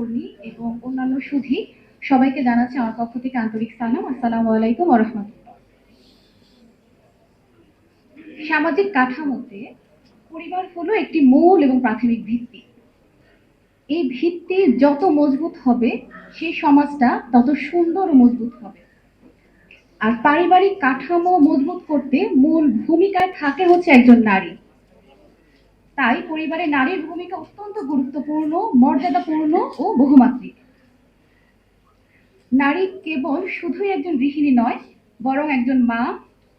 সহকর্মী এবং অন্যান্য সুধী সবাইকে জানাচ্ছি আমার পক্ষ থেকে আন্তরিক সালাম। আসসালামু আলাইকুম ওয়া রাহমাতুল্লাহ। সামাজিক কাঠামোতে পরিবার হলো একটি মূল এবং প্রাথমিক ভিত্তি। এই ভিত্তি যত মজবুত হবে সেই সমাজটা তত সুন্দর ও মজবুত হবে। আর পারিবারিক কাঠামো মজবুত করতে মূল ভূমিকায় থাকে হচ্ছে একজন নারী। তাই পরিবারে নারীর ভূমিকা অত্যন্ত গুরুত্বপূর্ণ, মর্যাদাপূর্ণ ও বহুমাত্রিক। নারী কেবল শুধুই একজন গৃহিণী নয়, বরং একজন মা,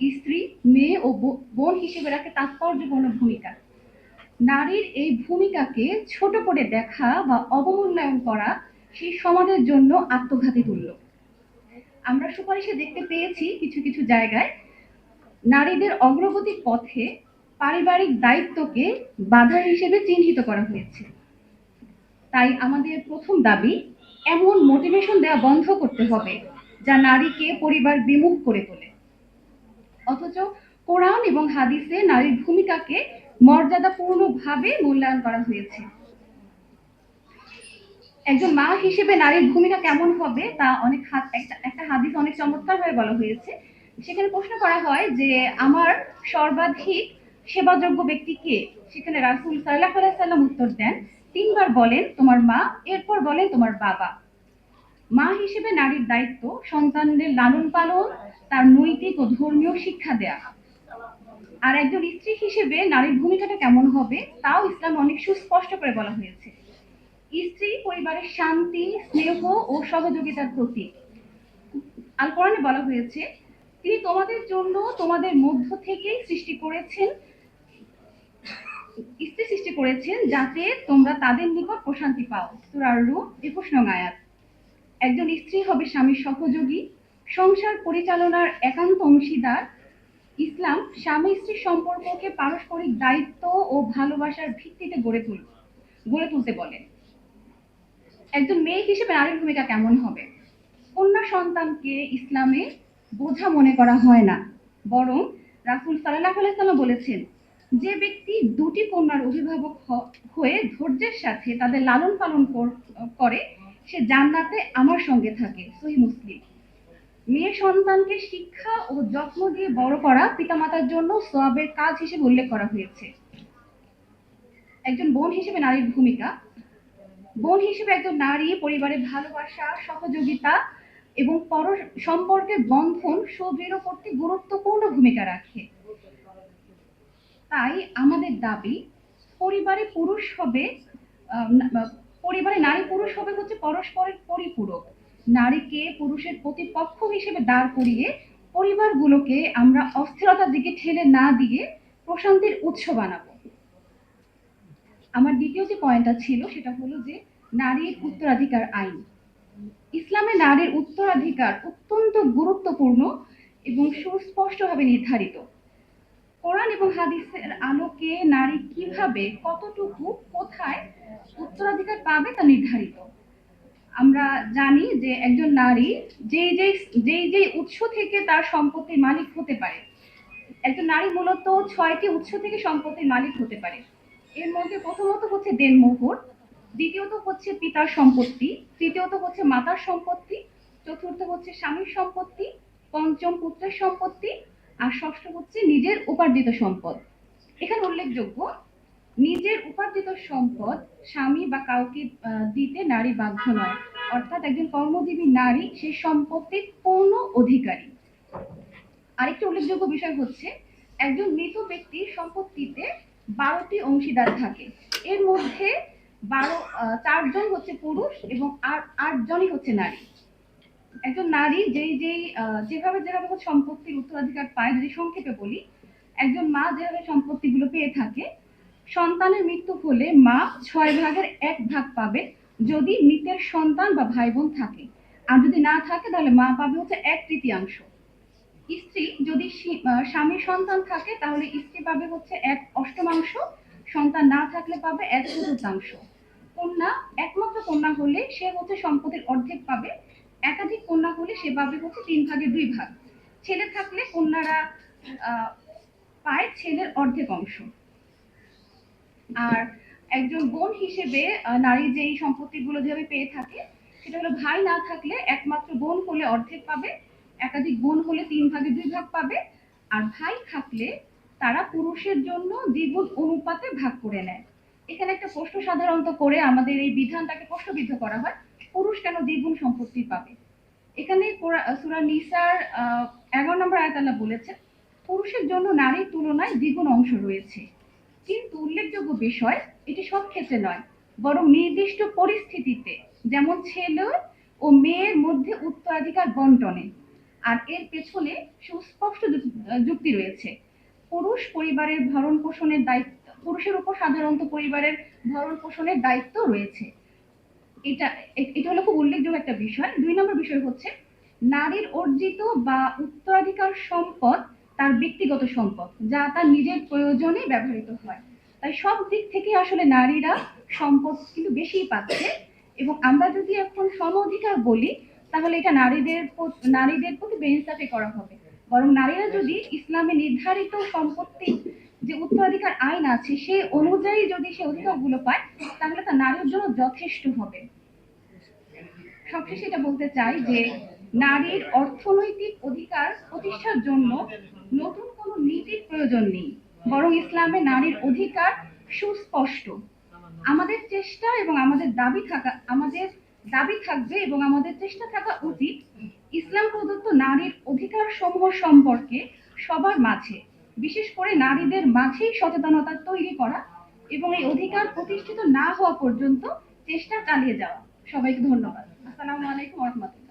স্ত্রী, মেয়ে ও বোন হিসেবে রাখে তাৎপর্যপূর্ণ ভূমিকা। নারীর এই ভূমিকাকে ছোট করে দেখা বা অবমূল্যায়ন করা সেই সমাজের জন্য আত্মঘাতী তুল্য। আমরা সুপারিশে দেখতে পেয়েছি কিছু কিছু জায়গায় নারীদের অগ্রগতির পথে পারিবারিক দায়িত্বকে বাধা হিসেবে চিহ্নিত করা হয়েছে। তাই আমাদের প্রথম দাবি, এমন মোটিভেশন দেওয়া বন্ধ করতে হবে যা নারীকে পরিবার বিমুখ করে তোলে। অথচ কোরআন এবং হাদিসে নারীর ভূমিকাকে মর্যাদাপূর্ণভাবে মূল্যায়ন করা হয়েছে। একজন মা হিসেবে নারীর ভূমিকা কেমন হবে তা অনেক একটা হাদিস অনেক চমৎকারভাবে বলা হয়েছে। সেখানে প্রশ্ন করা হয় যে আমার সর্বাধিক সেবাযোগ্য ব্যক্তি কে? সেখানে রাসূল সাল্লাল্লাহু আলাইহি সাল্লাম উত্তর দেন, তিনবার বলেন তোমার মা, এরপর বলেন তোমার বাবা। মা হিসেবে নারীর দায়িত্ব সন্তানদের লালন পালন, তার নৈতিক ও ধর্মীয় শিক্ষা দেয়া। আর একজন স্ত্রী হিসেবে নারীর ভূমিকাটা কেমন হবে তাও ইসলাম অনেক সুস্পষ্ট করে বলা হয়েছে। স্ত্রী পরিবারের শান্তি, স্নেহ ও সহযোগিতার প্রতীক। আল কোরআনে বলা হয়েছে, তিনি তোমাদের জন্য তোমাদের মধ্য থেকেই স্ত্রী সৃষ্টি করেছেন যাতে তোমরা তাদের নিকট প্রশান্তি পাও। সূরা রূম 21 নং আয়াত। একজন স্ত্রী হবে স্বামীর সহযোগী, সংসার পরিচালনার একান্ত অংশীদার। ইসলাম স্বামী স্ত্রীর সম্পর্ককে পারস্পরিক দায়িত্ব ও ভালোবাসার ভিত্তিতে গড়ে তুলতে বলে। একজন মেয়ে হিসেবে নারীর ভূমিকা কেমন হবে? কন্যা সন্তানকে ইসলামে বোঝা মনে করা হয় না, বরং রাসূল সাল্লাল্লাহু আলাইহি সাল্লাম বলেছেন, যে ব্যক্তি দুটি কন্যার অভিভাবক হয়ে ধৈর্যের সাথে তাদের লালন পালন করে সে জান্নাতে আমার সঙ্গে থাকে। সহিহ মুসলিম। মেয়ে সন্তানকে শিক্ষা ও যত্ন দিয়ে বড় করা পিতামাতার জন্য সওয়াবের কাজ হিসেবে উল্লেখ করা হয়েছে। একজন বোন হিসেবে নারীর ভূমিকা, বোন হিসেবে একজন নারী পরিবারের ভালোবাসা, সহযোগিতা এবং সম্পর্কের বন্ধন সুদৃঢ় করতে গুরুত্বপূর্ণ ভূমিকা রাখে। তাই আমাদের দাবি, পরিবারে পুরুষ হবে পরিবারে নারী পুরুষ হবে হচ্ছে পরস্পরের পরিপূরক। নারীকে পুরুষের প্রতিপক্ষ হিসেবে দাঁড় করিয়ে পরিবারগুলোকে আমরা অস্থিরতার দিকে ঠেলে না দিয়ে প্রশান্তির উৎস বানাবো। আমার দ্বিতীয় যে পয়েন্টটা ছিল সেটা হলো যে নারীর উত্তরাধিকার আইন। ইসলামে নারীর উত্তরাধিকার অত্যন্ত গুরুত্বপূর্ণ এবং সুস্পষ্টভাবে নির্ধারিত। কোরআন এবং হাদিসের আলোকে নারী কিভাবে, কতটুকু, কোথায় উত্তরাধিকার পাবে তা নির্ধারিত। আমরা জানি যে একজন নারী যেই উৎস থেকে তার সম্পত্তির মালিক হতে পারে। একজন নারী মূলত 6টি উৎস থেকে সম্পত্তির মালিক হতে পারে। এর মধ্যে প্রথমত হচ্ছে দেনমোহর, দ্বিতীয়ত হচ্ছে পিতার সম্পত্তি, তৃতীয়ত হচ্ছে মাতার সম্পত্তি, চতুর্থ হচ্ছে স্বামীর সম্পত্তি, পঞ্চম পুত্রের সম্পত্তি, আর ষষ্ঠ হচ্ছে নিজের উপার্জিত সম্পদ। এখানে উল্লেখযোগ্য, নিজের উপার্জিত সম্পদ স্বামী বা কাউকে দিতে নারী বাধ্য নয়, অর্থাৎ একজন কর্মজীবী নারী সেই সম্পত্তির পূর্ণ অধিকারী। আরেকটি উল্লেখযোগ্য বিষয় হচ্ছে, একজন মৃত ব্যক্তির সম্পত্তিতে 12টি অংশীদার থাকে। এর মধ্যে 4জন হচ্ছে পুরুষ এবং 8জনই হচ্ছে নারী। একজন নারী যেভাবে সম্পত্তির উত্তরাধিকার পায়, যদি সংক্ষেপে বলি, একজন মা যেভাবে সম্পত্তিগুলো পেয়ে থাকে, সন্তানের মৃত্যু হলে মা 6 ভাগের 1 ভাগ পাবে যদি মৃতের সন্তান বা ভাই বোন থাকে। আর যদি না থাকে তাহলে মা পাবে হচ্ছে 1/3। স্ত্রী যদি স্বামীর সন্তান থাকে তাহলে স্ত্রী পাবে হচ্ছে 1/8, সন্তান না থাকলে পাবে 1/4। কন্যা, একমাত্র কন্যা হলে সে হচ্ছে সম্পত্তির অর্ধেক পাবে, একাধিক কন্যা হলে সে পাবে হচ্ছে 3/2। ছেলে থাকলে কন্যারা পায় ছেলের অর্ধেক অংশ। আর একজন বোন হিসেবে নারী যেই সম্পত্তিগুলো যেভাবে পেয়ে থাকে সেটা হলো ভাই না থাকলে একমাত্র বোন হলে অর্ধেক পাবে, একাধিক বোন হলে 3 ভাগে 2 ভাগ পাবে, আর ভাই থাকলে তারা পুরুষের জন্য দ্বিগুণ অনুপাতে ভাগ করে নেয়। এখানে একটা প্রশ্ন সাধারণত করে আমাদের এই বিধানটাকে প্রশ্নবিদ্ধ করা হয়, পুরুষ কেন দ্বিগুণ সম্পত্তি পাবে। এখানে সূরা নিসার 11 নম্বর আয়াত আল্লাহ বলেছেন, পুরুষের জন্য নারীর তুলনায় দ্বিগুণ অংশ রয়েছে। কিন্তু উল্লেখযোগ্য বিষয়, এটি সব ক্ষেত্রে নয়, বরং নির্দিষ্ট পরিস্থিতিতে, যেমন ছেলে ও মেয়ের মধ্যে উত্তরাধিকার বন্টনে। আর এর পেছনে সুস্পষ্ট যুক্তি রয়েছে। পুরুষ পরিবারের ভরণ পোষণের দায়িত্ব, পুরুষের উপর সাধারণত পরিবারের ভরণ পোষণের দায়িত্ব রয়েছে। এটা এটা হলো খুব উল্লেখযোগ্য একটা বিষয়। 2 নম্বর বিষয় হচ্ছে, নারীর অর্জিত বা উত্তরাধিকার সম্পদ তার ব্যক্তিগত সম্পদ, যা তার নিজের প্রয়োজনে ব্যবহৃত হয়। তাই সব দিক থেকে আসলে নারীরা সম্পদ কিন্তু বেশিই পাচ্ছে। এবং আমরা যদি এখন সম অধিকার বলি, তাহলে এটা নারীদের প্রতি বেইনসাফি করা হবে। বরং নারীরা যদি ইসলামে নির্ধারিত সম্পত্তি যে উত্তরাধিকার আইন আছে সেই অনুযায়ী যদি সে অধিকারগুলো পায়, তাহলে তা নারীর জন্য যথেষ্ট হবে। সবশেষে এটা বলতে চাই যে নারীর অর্থনৈতিক অধিকার প্রতিষ্ঠার জন্য নতুন কোনো নীতির প্রয়োজন নেই, বরং ইসলামে নারীর অধিকার সুস্পষ্ট। আমাদের চেষ্টা এবং আমাদের দাবি থাকবে এবং আমাদের চেষ্টা থাকা উচিত ইসলাম প্রদত্ত নারীর অধিকার সমূহ সম্পর্কে সবার মাঝে, বিশেষ করে নারীদের মাঝেই সচেতনতা তৈরি করা এবং এই অধিকার প্রতিষ্ঠিত না হওয়া পর্যন্ত চেষ্টা চালিয়ে যাওয়া। সবাইকে ধন্যবাদ। আসসালামু আলাইকুম ওয়া রাহমাতুল্লাহ।